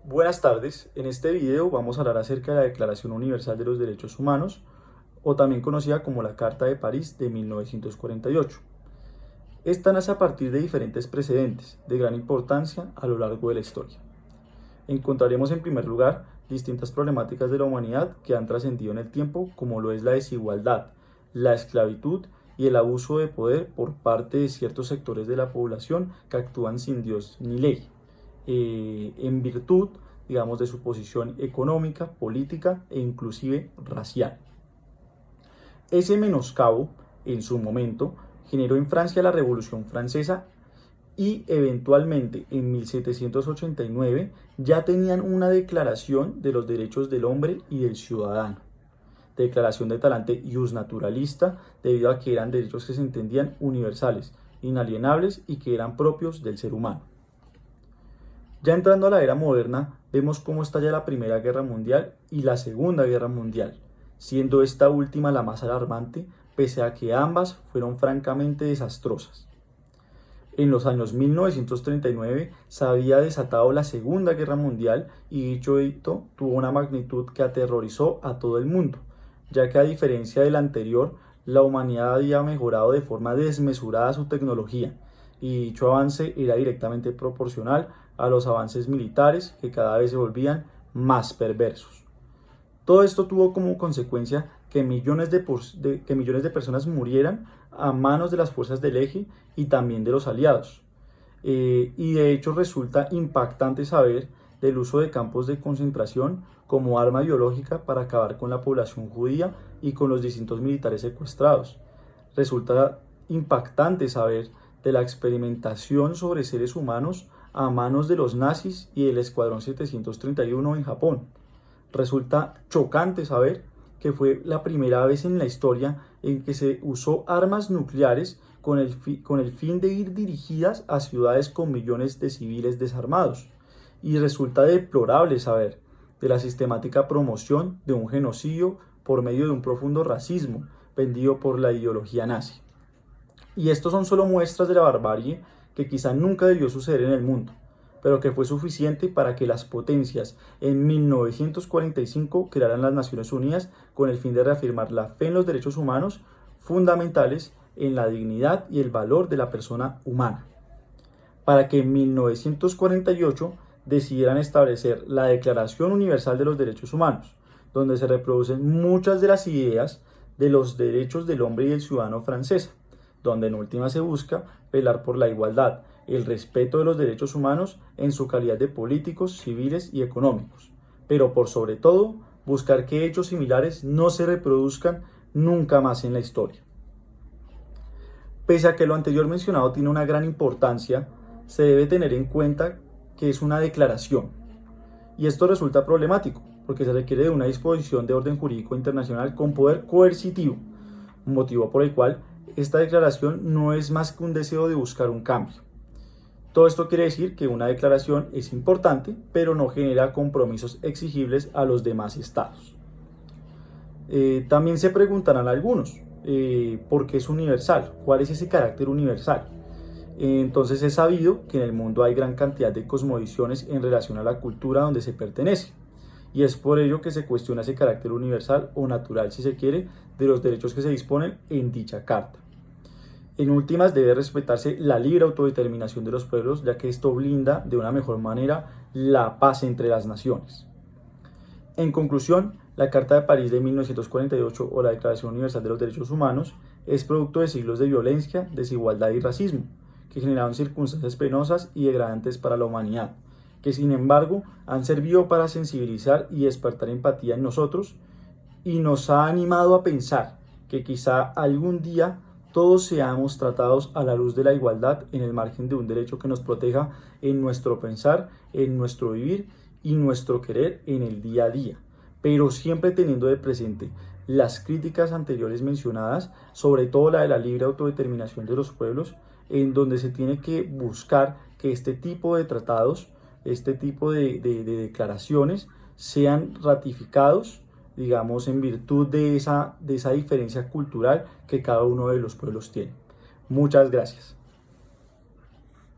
Buenas tardes, en este video vamos a hablar acerca de la Declaración Universal de los Derechos Humanos, o también conocida como la Carta de París de 1948. Esta nace a partir de diferentes precedentes de gran importancia a lo largo de la historia. Encontraremos en primer lugar distintas problemáticas de la humanidad que han trascendido en el tiempo, como lo es la desigualdad, la esclavitud y el abuso de poder por parte de ciertos sectores de la población que actúan sin Dios ni ley, en virtud, digamos, de su posición económica, política e inclusive racial. Ese menoscabo, en su momento, generó en Francia la Revolución Francesa y eventualmente en 1789 ya tenían una declaración de los derechos del hombre y del ciudadano. Declaración de talante ius naturalista, debido a que eran derechos que se entendían universales, inalienables y que eran propios del ser humano. Ya entrando a la era moderna, vemos cómo estalla la Primera Guerra Mundial y la Segunda Guerra Mundial, siendo esta última la más alarmante, pese a que ambas fueron francamente desastrosas. En los años 1939 se había desatado la Segunda Guerra Mundial y dicho hito tuvo una magnitud que aterrorizó a todo el mundo, ya que a diferencia del anterior, la humanidad había mejorado de forma desmesurada su tecnología, y dicho avance era directamente proporcional a los avances militares que cada vez se volvían más perversos. Todo esto tuvo como consecuencia que millones de personas murieran a manos de las fuerzas del eje y también de los aliados. Y de hecho resulta impactante saber del uso de campos de concentración como arma biológica para acabar con la población judía y con los distintos militares secuestrados. Resulta impactante saber de la experimentación sobre seres humanos a manos de los nazis y del Escuadrón 731 en Japón. Resulta chocante saber que fue la primera vez en la historia en que se usó armas nucleares con el fin de ir dirigidas a ciudades con millones de civiles desarmados. Y resulta deplorable saber de la sistemática promoción de un genocidio por medio de un profundo racismo vendido por la ideología nazi. Y estos son solo muestras de la barbarie que quizá nunca debió suceder en el mundo, pero que fue suficiente para que las potencias en 1945 crearan las Naciones Unidas con el fin de reafirmar la fe en los derechos humanos fundamentales, en la dignidad y el valor de la persona humana, para que en 1948 decidieran establecer la Declaración Universal de los Derechos Humanos, donde se reproducen muchas de las ideas de los derechos del hombre y del ciudadano francesa, donde en última se busca velar por la igualdad, el respeto de los derechos humanos en su calidad de políticos, civiles y económicos, pero por sobre todo buscar que hechos similares no se reproduzcan nunca más en la historia. Pese a que lo anterior mencionado tiene una gran importancia, se debe tener en cuenta que es una declaración, y esto resulta problemático porque se requiere de una disposición de orden jurídico internacional con poder coercitivo, motivo por el cual esta declaración no es más que un deseo de buscar un cambio. Todo esto quiere decir que una declaración es importante, pero no genera compromisos exigibles a los demás estados. También se preguntarán algunos, ¿por qué es universal? ¿Cuál es ese carácter universal? Entonces es sabido que en el mundo hay gran cantidad de cosmovisiones en relación a la cultura donde se pertenece, y es por ello que se cuestiona ese carácter universal o natural, si se quiere, de los derechos que se disponen en dicha carta. En últimas, debe respetarse la libre autodeterminación de los pueblos, ya que esto blinda de una mejor manera la paz entre las naciones. En conclusión, la Carta de París de 1948 o la Declaración Universal de los Derechos Humanos es producto de siglos de violencia, desigualdad y racismo, que generaron circunstancias penosas y degradantes para la humanidad, que sin embargo han servido para sensibilizar y despertar empatía en nosotros, y nos ha animado a pensar que quizá algún día todos seamos tratados a la luz de la igualdad en el margen de un derecho que nos proteja en nuestro pensar, en nuestro vivir y nuestro querer en el día a día, pero siempre teniendo de presente las críticas anteriores mencionadas, sobre todo la de la libre autodeterminación de los pueblos, en donde se tiene que buscar que este tipo de tratados, este tipo de declaraciones sean ratificados, digamos, en virtud de esa diferencia cultural que cada uno de los pueblos tiene. Muchas gracias.